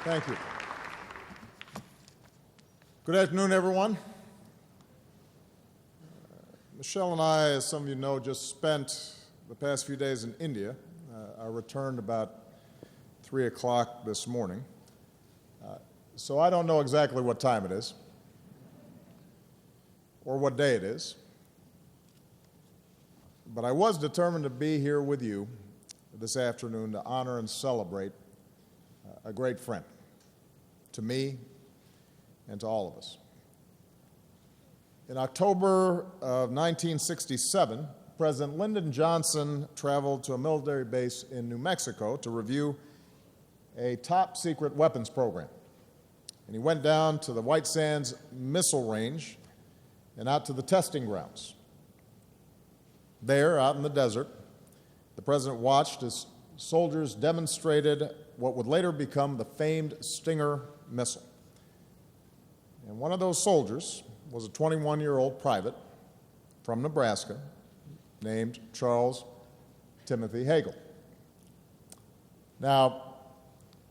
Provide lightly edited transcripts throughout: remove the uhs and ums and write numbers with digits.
Thank you. Good afternoon, everyone. Michelle and I, as some of you know, just spent the past few days in India. I returned about 3 o'clock this morning. So I don't know exactly what time it is or what day it is. But I was determined to be here with you this afternoon to honor and celebrate a great friend to me and to all of us. In October of 1967, President Lyndon Johnson traveled to a military base in New Mexico to review a top-secret weapons program. And he went down to the White Sands missile range and out to the testing grounds. There, out in the desert, the president watched as soldiers demonstrated what would later become the famed Stinger missile. And one of those soldiers was a 21-year-old private from Nebraska named Charles Timothy Hagel. Now,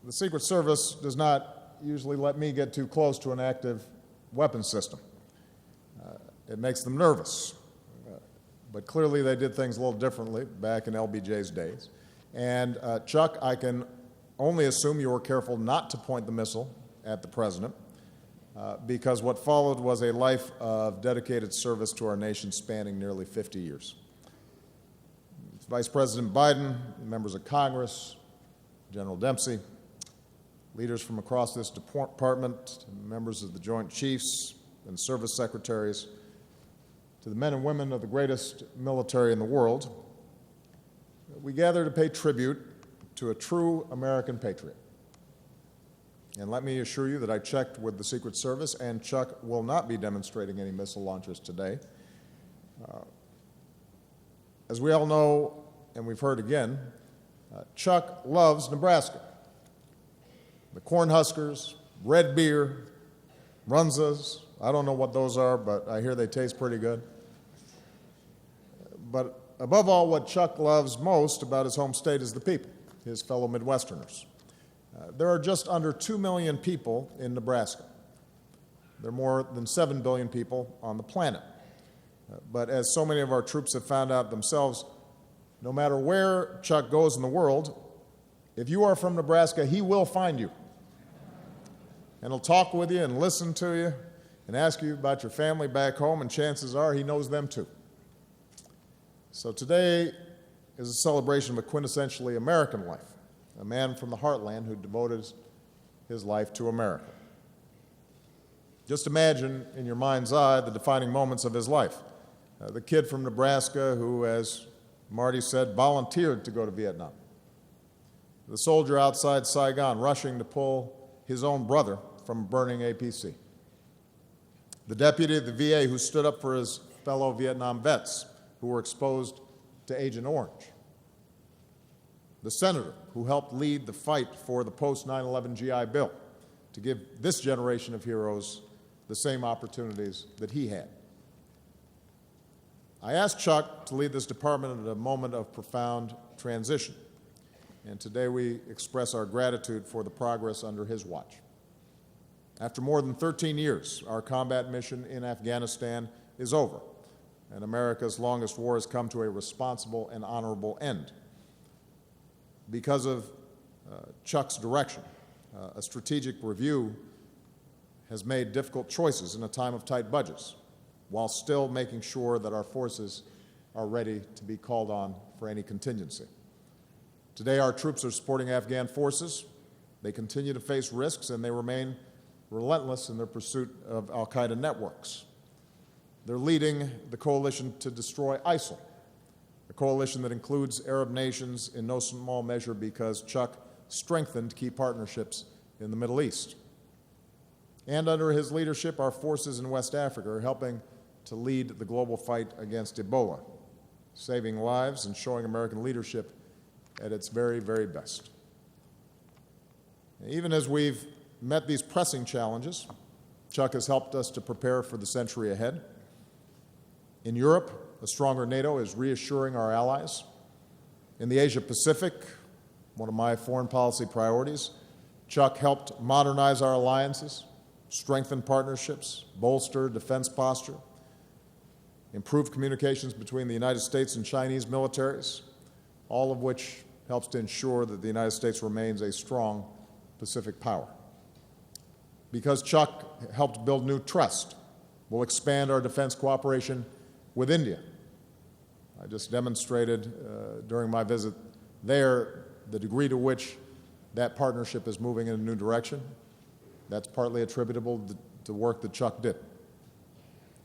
the Secret Service does not usually let me get too close to an active weapons system. It makes them nervous. But clearly they did things a little differently back in LBJ's days. And Chuck, I can only assume you were careful not to point the missile at the president, because what followed was a life of dedicated service to our nation spanning nearly 50 years. Vice President Biden, members of Congress, General Dempsey, leaders from across this department, members of the Joint Chiefs and service secretaries, to the men and women of the greatest military in the world, we gather to pay tribute to a true American patriot. And let me assure you that I checked with the Secret Service, and Chuck will not be demonstrating any missile launchers today. As we all know, and we've heard again, Chuck loves Nebraska. The Cornhuskers, red beer, Runzas, I don't know what those are, but I hear they taste pretty good. But above all, what Chuck loves most about his home state is the people, his fellow Midwesterners. There are just under 2 million people in Nebraska. There are more than 7 billion people on the planet. But as so many of our troops have found out themselves, no matter where Chuck goes in the world, if you are from Nebraska, he will find you. And he'll talk with you and listen to you and ask you about your family back home, and chances are he knows them too. So today is a celebration of a quintessentially American life, a man from the heartland who devoted his life to America. Just imagine in your mind's eye the defining moments of his life. The kid from Nebraska who, as Marty said, volunteered to go to Vietnam. The soldier outside Saigon rushing to pull his own brother from a burning APC. The deputy of the VA who stood up for his fellow Vietnam vets who were exposed to Agent Orange. The senator who helped lead the fight for the post-9/11 GI Bill to give this generation of heroes the same opportunities that he had. I asked Chuck to lead this department at a moment of profound transition, and today we express our gratitude for the progress under his watch. After more than 13 years, our combat mission in Afghanistan is over, and America's longest war has come to a responsible and honorable end. Because of Chuck's direction, a strategic review has made difficult choices in a time of tight budgets, while still making sure that our forces are ready to be called on for any contingency. Today, our troops are supporting Afghan forces. They continue to face risks, and they remain relentless in their pursuit of al-Qaeda networks. They're leading the coalition to destroy ISIL, a coalition that includes Arab nations in no small measure because Chuck strengthened key partnerships in the Middle East. And under his leadership, our forces in West Africa are helping to lead the global fight against Ebola, saving lives and showing American leadership at its very, very best. Even as we've met these pressing challenges, Chuck has helped us to prepare for the century ahead. In Europe, a stronger NATO is reassuring our allies. In the Asia-Pacific, one of my foreign policy priorities, Chuck helped modernize our alliances, strengthen partnerships, bolster defense posture, improve communications between the United States and Chinese militaries, all of which helps to ensure that the United States remains a strong Pacific power. Because Chuck helped build new trust, we'll expand our defense cooperation with India. I just demonstrated during my visit there the degree to which that partnership is moving in a new direction. That's partly attributable to work that Chuck did.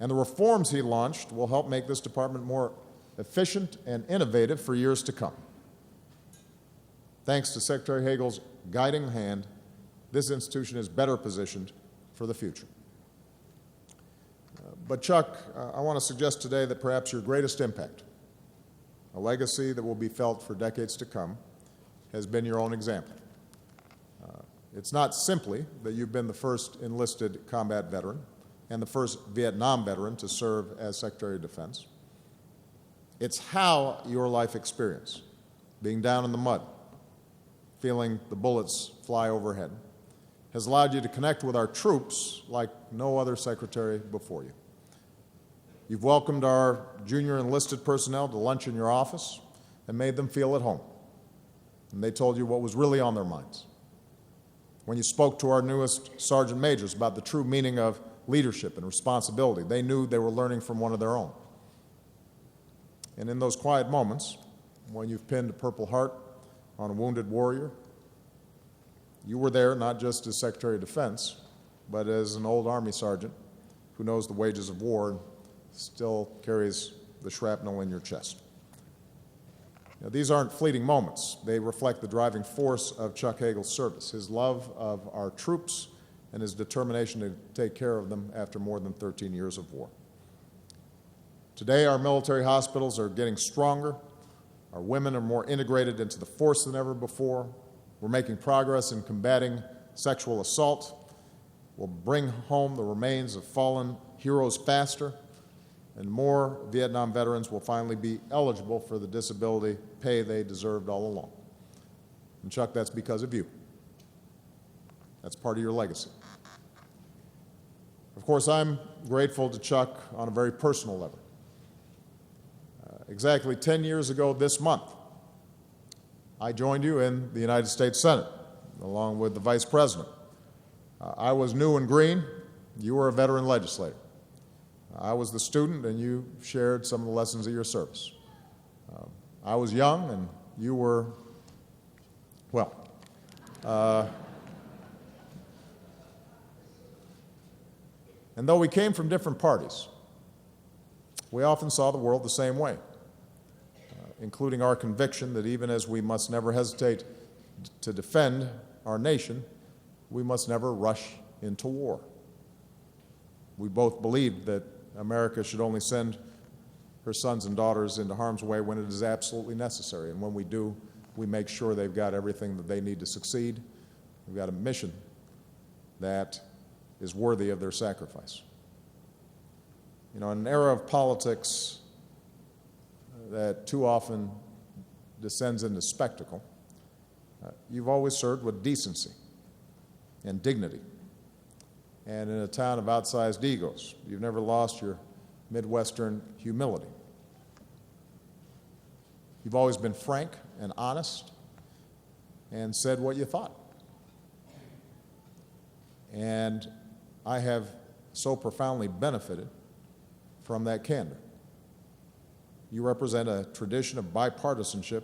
And the reforms he launched will help make this department more efficient and innovative for years to come. Thanks to Secretary Hagel's guiding hand, this institution is better positioned for the future. But Chuck, I want to suggest today that perhaps your greatest impact, a legacy that will be felt for decades to come, has been your own example. It's not simply that you've been the first enlisted combat veteran and the first Vietnam veteran to serve as Secretary of Defense. It's how your life experience, being down in the mud, feeling the bullets fly overhead, has allowed you to connect with our troops like no other secretary before you. You've welcomed our junior enlisted personnel to lunch in your office and made them feel at home. And they told you what was really on their minds. When you spoke to our newest sergeant majors about the true meaning of leadership and responsibility, they knew they were learning from one of their own. And in those quiet moments, when you've pinned a Purple Heart on a wounded warrior, you were there not just as Secretary of Defense, but as an old Army sergeant who knows the wages of war and still carries the shrapnel in your chest. Now, these aren't fleeting moments. They reflect the driving force of Chuck Hagel's service, his love of our troops, and his determination to take care of them after more than 13 years of war. Today, our military hospitals are getting stronger. Our women are more integrated into the force than ever before. We're making progress in combating sexual assault. We'll bring home the remains of fallen heroes faster, and more Vietnam veterans will finally be eligible for the disability pay they deserved all along. And Chuck, that's because of you. That's part of your legacy. Of course, I'm grateful to Chuck on a very personal level. Exactly 10 years ago this month, I joined you in the United States Senate, along with the Vice President. I was new and green. You were a veteran legislator. I was the student, and you shared some of the lessons of your service. I was young, and you were, well, and though we came from different parties, we often saw the world the same way, including our conviction that even as we must never hesitate to defend our nation, we must never rush into war. We both believed that America should only send her sons and daughters into harm's way when it is absolutely necessary, and when we do, we make sure they've got everything that they need to succeed. We've got a mission that is worthy of their sacrifice. You know, in an era of politics that too often descends into spectacle, you've always served with decency and dignity. And in a town of outsized egos, you've never lost your Midwestern humility. You've always been frank and honest and said what you thought. And I have so profoundly benefited from that candor. You represent a tradition of bipartisanship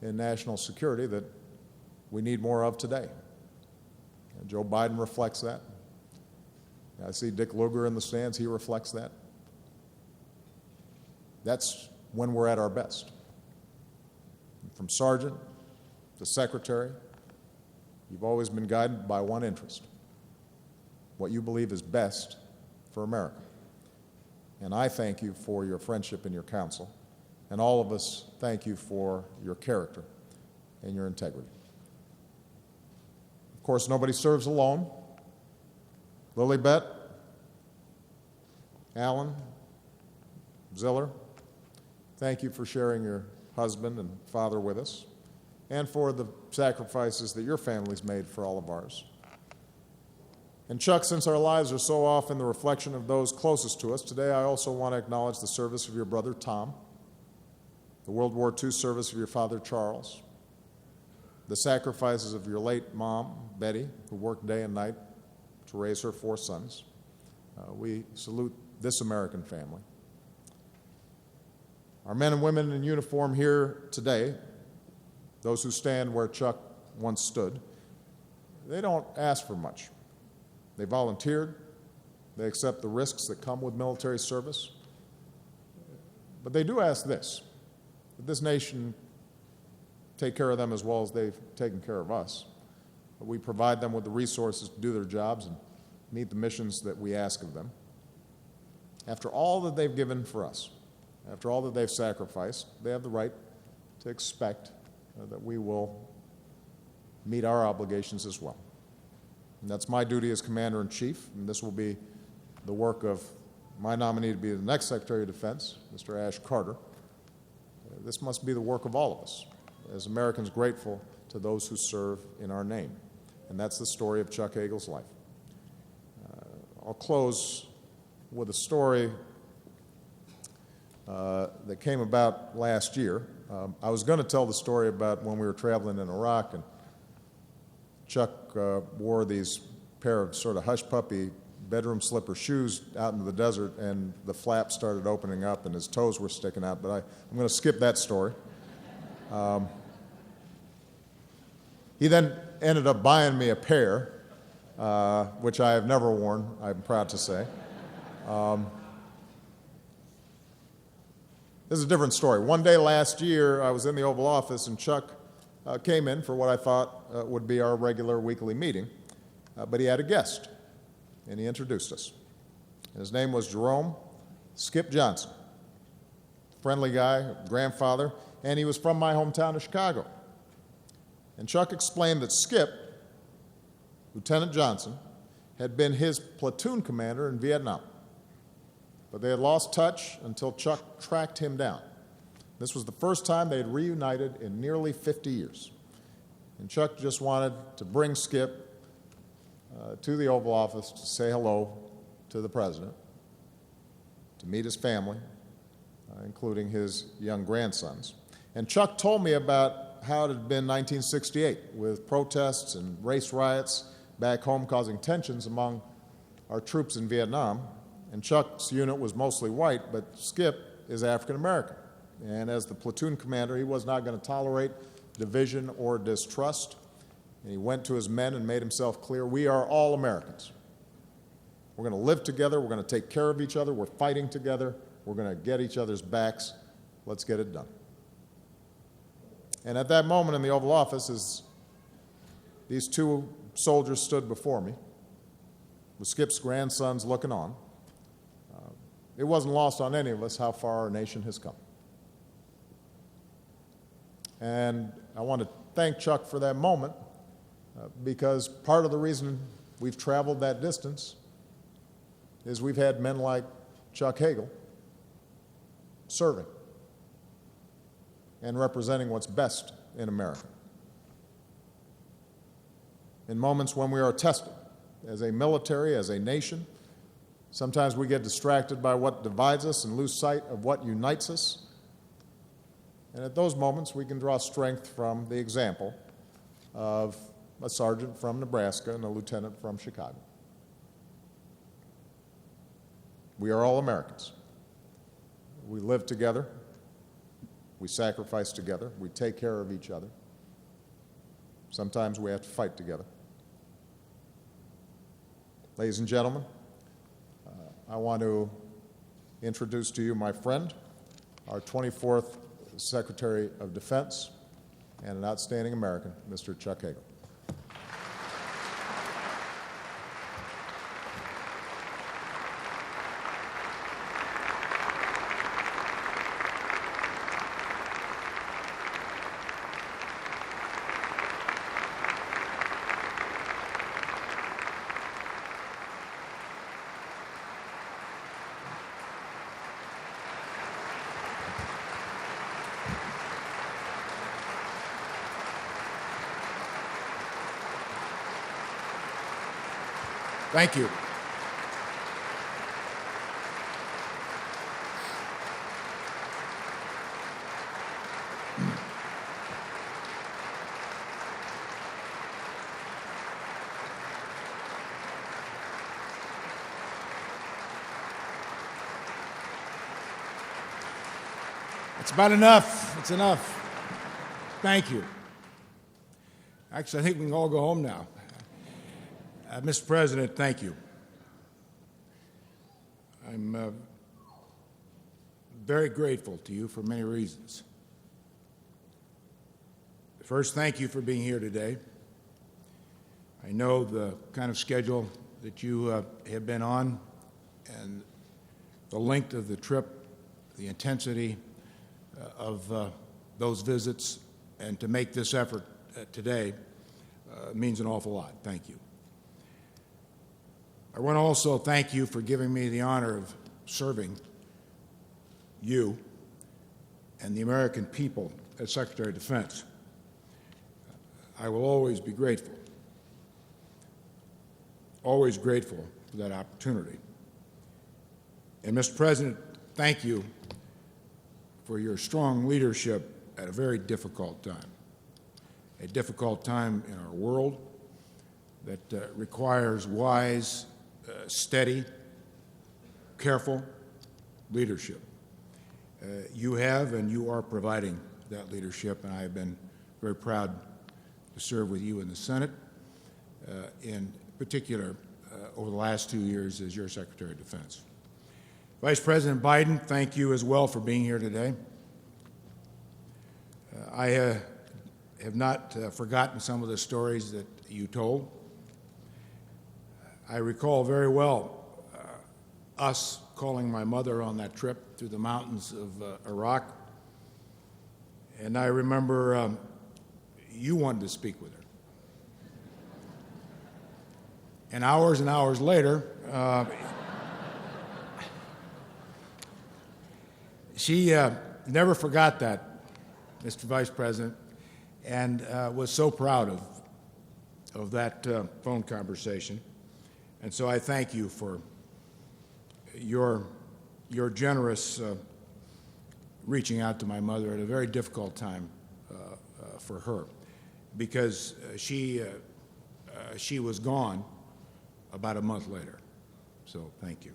in national security that we need more of today. And Joe Biden reflects that. I see Dick Lugar in the stands. He reflects that. That's when we're at our best. From sergeant to secretary, you've always been guided by one interest: what you believe is best for America. And I thank you for your friendship and your counsel, and all of us thank you for your character and your integrity. Of course, nobody serves alone. Lilibet, Alan, Ziller, thank you for sharing your husband and father with us. and for the sacrifices that your family's made for all of ours. And Chuck, since our lives are so often the reflection of those closest to us, today I also want to acknowledge the service of your brother Tom, the World War II service of your father Charles, the sacrifices of your late mom, Betty, who worked day and night to raise her 4 sons. We salute this American family. Our men and women in uniform here today, those who stand where Chuck once stood, they don't ask for much. They volunteered. They accept the risks that come with military service. But they do ask this, that this nation take care of them as well as they've taken care of us. That we provide them with the resources to do their jobs and meet the missions that we ask of them. After all that they've given for us, after all that they've sacrificed, they have the right to expect that we will meet our obligations as well. And that's my duty as Commander-in-Chief, and this will be the work of my nominee to be the next Secretary of Defense, Mr. Ash Carter. This must be the work of all of us, as Americans grateful to those who serve in our name. And that's the story of Chuck Hagel's life. I'll close with a story that came about last year. I was going to tell the story about when we were traveling in Iraq, and Chuck wore these pair of sort of hush-puppy bedroom slipper shoes out into the desert, and the flaps started opening up and his toes were sticking out, but I'm going to skip that story. He then ended up buying me a pair, which I have never worn, I'm proud to say. This is a different story. One day last year, I was in the Oval Office, and Chuck came in for what I thought would be our regular weekly meeting, but he had a guest, and he introduced us. And his name was Jerome Skip Johnson, friendly guy, grandfather, and he was from my hometown of Chicago. And Chuck explained that Skip, Lieutenant Johnson, had been his platoon commander in Vietnam, but they had lost touch until Chuck tracked him down. This was the first time they had reunited in nearly 50 years. And Chuck just wanted to bring Skip to the Oval Office to say hello to the president, to meet his family, including his young grandsons. And Chuck told me about how it had been 1968 with protests and race riots back home causing tensions among our troops in Vietnam. And Chuck's unit was mostly white, but Skip is African American. And as the platoon commander, he was not going to tolerate division or distrust. And he went to his men and made himself clear, we are all Americans. We're going to live together. We're going to take care of each other. We're fighting together. We're going to get each other's backs. Let's get it done. And at that moment in the Oval Office, as these 2 soldiers stood before me, with Skip's grandsons looking on, it wasn't lost on any of us how far our nation has come. And I want to thank Chuck for that moment because part of the reason we've traveled that distance is we've had men like Chuck Hagel serving and representing what's best in America. In moments when we are tested as a military, as a nation, sometimes we get distracted by what divides us and lose sight of what unites us. And at those moments, we can draw strength from the example of a sergeant from Nebraska and a lieutenant from Chicago. We are all Americans. We live together. We sacrifice together. We take care of each other. Sometimes we have to fight together. Ladies and gentlemen, I want to introduce to you my friend, our 24th Secretary of Defense, and an outstanding American, Mr. Chuck Hagel. Thank you. It's about enough. It's enough. Thank you. Actually, I think we can all go home now. Mr. President, thank you. I'm very grateful to you for many reasons. First, thank you for being here today. I know the kind of schedule that you have been on and the length of the trip, the intensity of those visits, and to make this effort today means an awful lot. Thank you. I want to also thank you for giving me the honor of serving you and the American people as Secretary of Defense. I will always be grateful for that opportunity. And Mr. President, thank you for your strong leadership at a very difficult time in our world that requires wise, steady, careful leadership. You have and you are providing that leadership, and I have been very proud to serve with you in the Senate, in particular over the last 2 years as your Secretary of Defense. Vice President Biden, thank you as well for being here today. I have not forgotten some of the stories that you told. I recall very well us calling my mother on that trip through the mountains of Iraq, and I remember you wanted to speak with her. And hours later, she never forgot that, Mr. Vice President, and was so proud of that phone conversation. And so I thank you for your generous reaching out to my mother at a very difficult time for her, because she was gone about a month later. So thank you.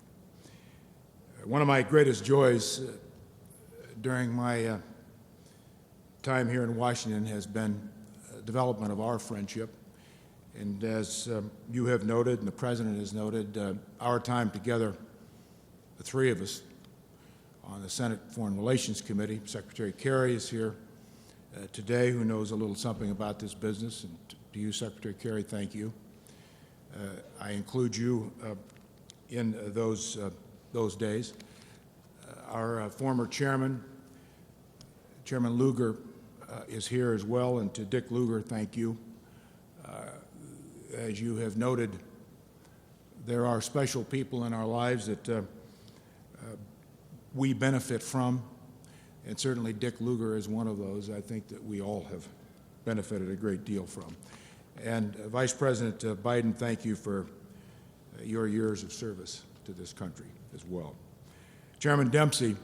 One of my greatest joys during my time here in Washington has been development of our friendship. And as you have noted and the President has noted, our time together, the three of us on the Senate Foreign Relations Committee. Secretary Kerry is here today, who knows a little something about this business. And to you, Secretary Kerry, thank you. I include you in those days. Our former chairman, Chairman Lugar, is here as well, and to Dick Lugar, thank you. As you have noted, there are special people in our lives that we benefit from, and certainly Dick Lugar is one of those. I think that we all have benefited a great deal from. And Vice President Biden, thank you for your years of service to this country as well. Chairman Dempsey,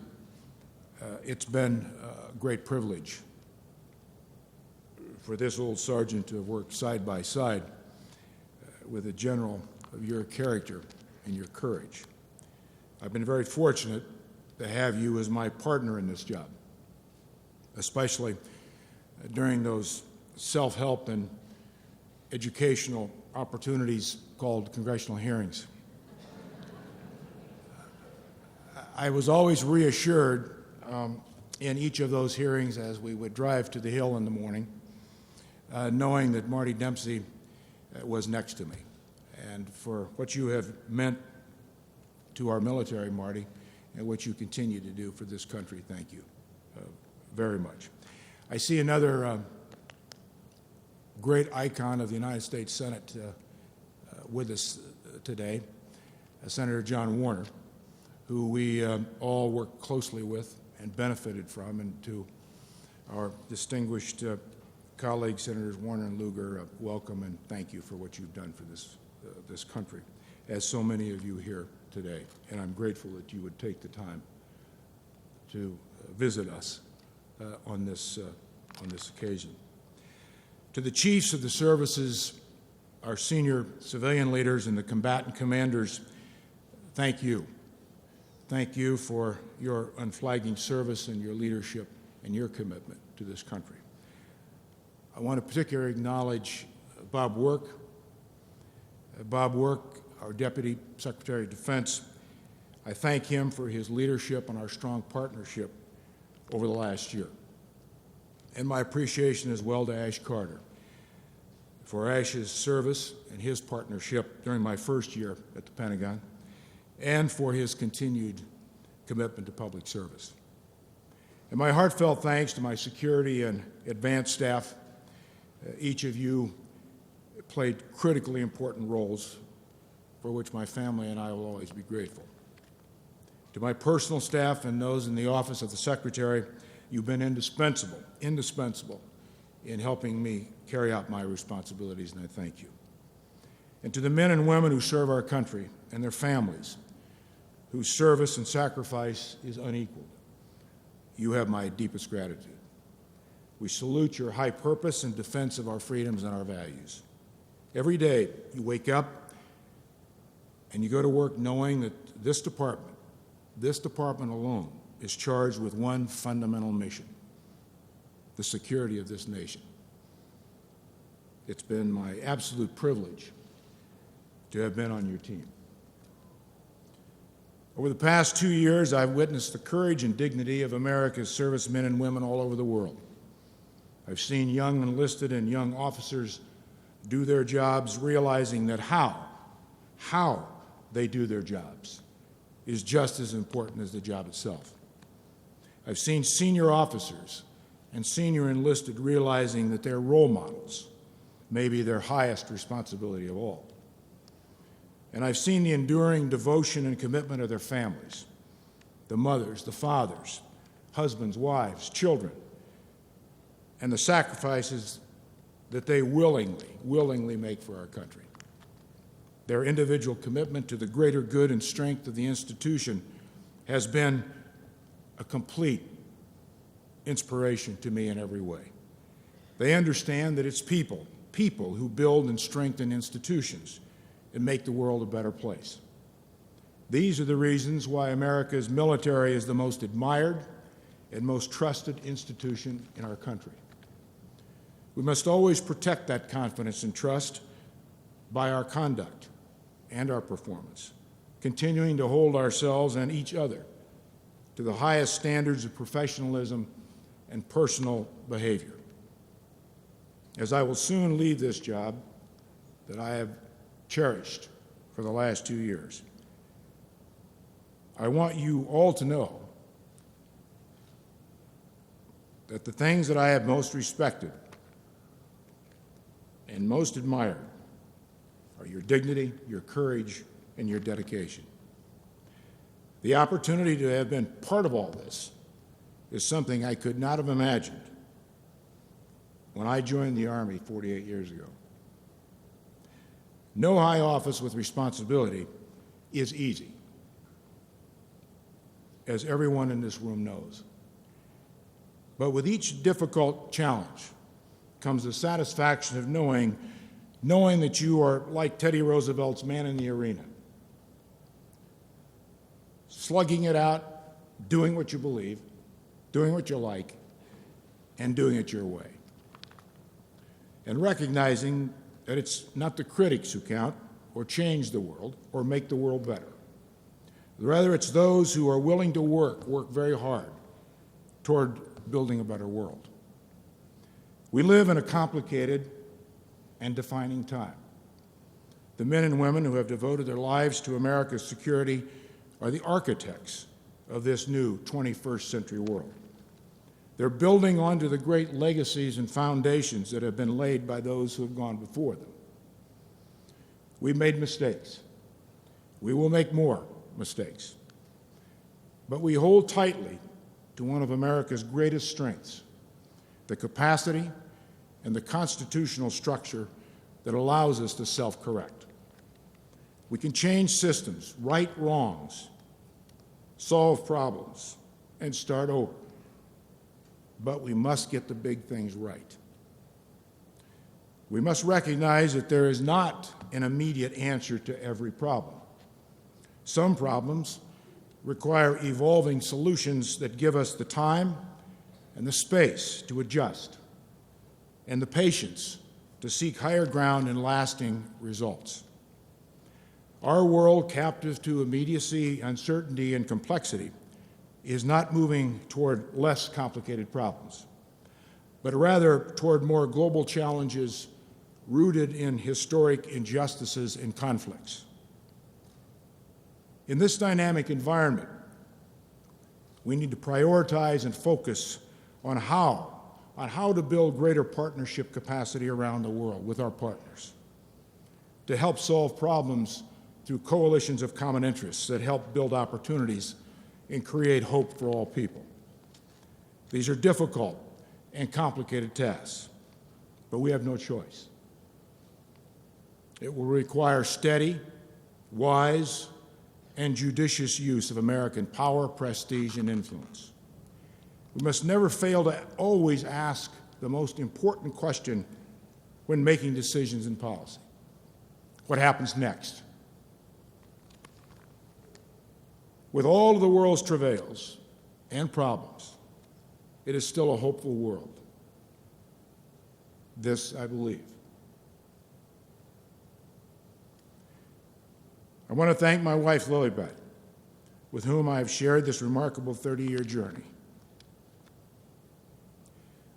it's been a great privilege for this old sergeant to have worked side by side with a general of your character and your courage. I've been very fortunate to have you as my partner in this job, especially during those self-help and educational opportunities called congressional hearings. I was always reassured in each of those hearings as we would drive to the Hill in the morning, knowing that Marty Dempsey was next to me. And for what you have meant to our military, Marty, and what you continue to do for this country, thank you very much. I see another great icon of the United States Senate with us today, Senator John Warner, who we all worked closely with and benefited from, and to our distinguished colleagues, Senators Warner and Lugar, welcome and thank you for what you've done for this country. as so many of you here today. And I'm grateful that you would take the time to visit us on this occasion. To the chiefs of the services, our senior civilian leaders, and the combatant commanders, thank you. Thank you for your unflagging service and your leadership and your commitment to this country. I want to particularly acknowledge Bob Work. Bob Work, our Deputy Secretary of Defense, I thank him for his leadership and our strong partnership over the last year. And my appreciation as well to Ash Carter for Ash's service and his partnership during my first year at the Pentagon, and for his continued commitment to public service. And my heartfelt thanks to my security and advanced staff. Each of you played critically important roles for which my family and I will always be grateful. To my personal staff and those in the office of the Secretary, you've been indispensable in helping me carry out my responsibilities, and I thank you. And to the men and women who serve our country and their families, whose service and sacrifice is unequaled, you have my deepest gratitude. We salute your high purpose in defense of our freedoms and our values. Every day you wake up and you go to work knowing that this department alone is charged with one fundamental mission: the security of this nation. It's been my absolute privilege to have been on your team. Over the past 2 years, I've witnessed the courage and dignity of America's servicemen and women all over the world. I've seen young enlisted and young officers do their jobs, realizing that how they do their jobs is just as important as the job itself. I've seen senior officers and senior enlisted realizing that their role models may be their highest responsibility of all. And I've seen the enduring devotion and commitment of their families, the mothers, the fathers, husbands, wives, children, and the sacrifices that they willingly make for our country. Their individual commitment to the greater good and strength of the institution has been a complete inspiration to me in every way. They understand that it's people who build and strengthen institutions and make the world a better place. These are the reasons why America's military is the most admired and most trusted institution in our country. We must always protect that confidence and trust by our conduct and our performance, continuing to hold ourselves and each other to the highest standards of professionalism and personal behavior. As I will soon leave this job that I have cherished for the last 2 years, I want you all to know that the things that I have most respected and most admired are your dignity, your courage, and your dedication. The opportunity to have been part of all this is something I could not have imagined when I joined the Army 48 years ago. No high office with responsibility is easy, as everyone in this room knows. But with each difficult challenge comes the satisfaction of knowing that you are like Teddy Roosevelt's man in the arena, slugging it out, doing what you believe, doing what you like, and doing it your way. And recognizing that it's not the critics who count or change the world or make the world better. Rather, it's those who are willing to work very hard toward building a better world. We live in a complicated and defining time. The men and women who have devoted their lives to America's security are the architects of this new 21st century world. They're building onto the great legacies and foundations that have been laid by those who have gone before them. We've made mistakes. We will make more mistakes. But we hold tightly to one of America's greatest strengths, the capacity and the constitutional structure that allows us to self-correct. We can change systems, right wrongs, solve problems, and start over. But we must get the big things right. We must recognize that there is not an immediate answer to every problem. Some problems require evolving solutions that give us the time and the space to adjust and the patience to seek higher ground and lasting results. Our world, captive to immediacy, uncertainty, and complexity, is not moving toward less complicated problems, but rather toward more global challenges rooted in historic injustices and conflicts. In this dynamic environment, we need to prioritize and focus on how to build greater partnership capacity around the world with our partners, to help solve problems through coalitions of common interests that help build opportunities and create hope for all people. These are difficult and complicated tasks, but we have no choice. It will require steady, wise, and judicious use of American power, prestige, and influence. We must never fail to always ask the most important question when making decisions in policy. What happens next? With all of the world's travails and problems, it is still a hopeful world. This I believe. I want to thank my wife, Lilibet, with whom I have shared this remarkable 30-year journey.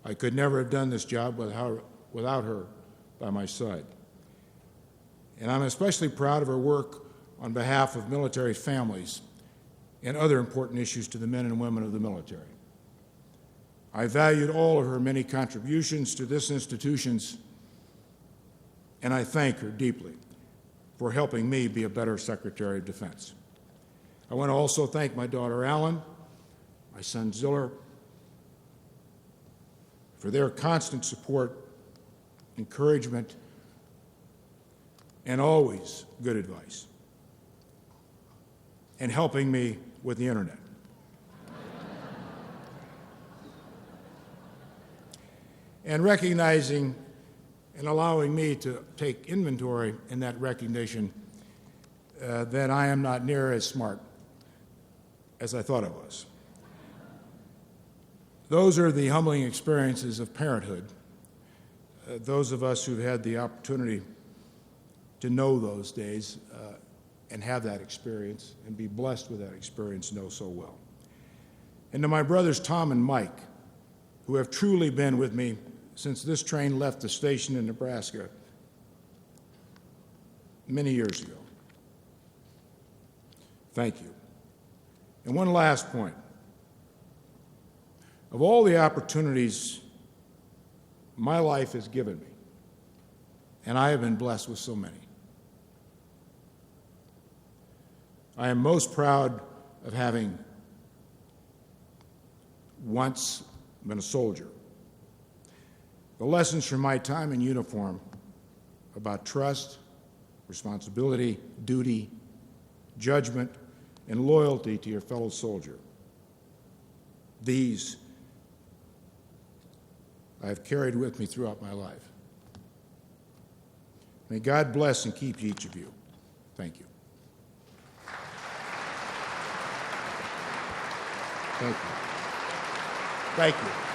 I could never have done this job without her by my side. And I'm especially proud of her work on behalf of military families and other important issues to the men and women of the military. I valued all of her many contributions to this institution, and I thank her deeply for helping me be a better Secretary of Defense. I want to also thank my daughter, Allen, my son, Ziller, for their constant support, encouragement, and always good advice, and helping me with the internet. And recognizing and allowing me to take inventory in that recognition that I am not near as smart as I thought I was. Those are the humbling experiences of parenthood. Those of us who've had the opportunity to know those days and have that experience and be blessed with that experience know so well. And to my brothers Tom and Mike, who have truly been with me since this train left the station in Nebraska many years ago. Thank you. And one last point. Of all the opportunities my life has given me, and I have been blessed with so many, I am most proud of having once been a soldier. The lessons from my time in uniform about trust, responsibility, duty, judgment, and loyalty to your fellow soldier. These I have carried with me throughout my life. May God bless and keep each of you. Thank you. Thank you. Thank you.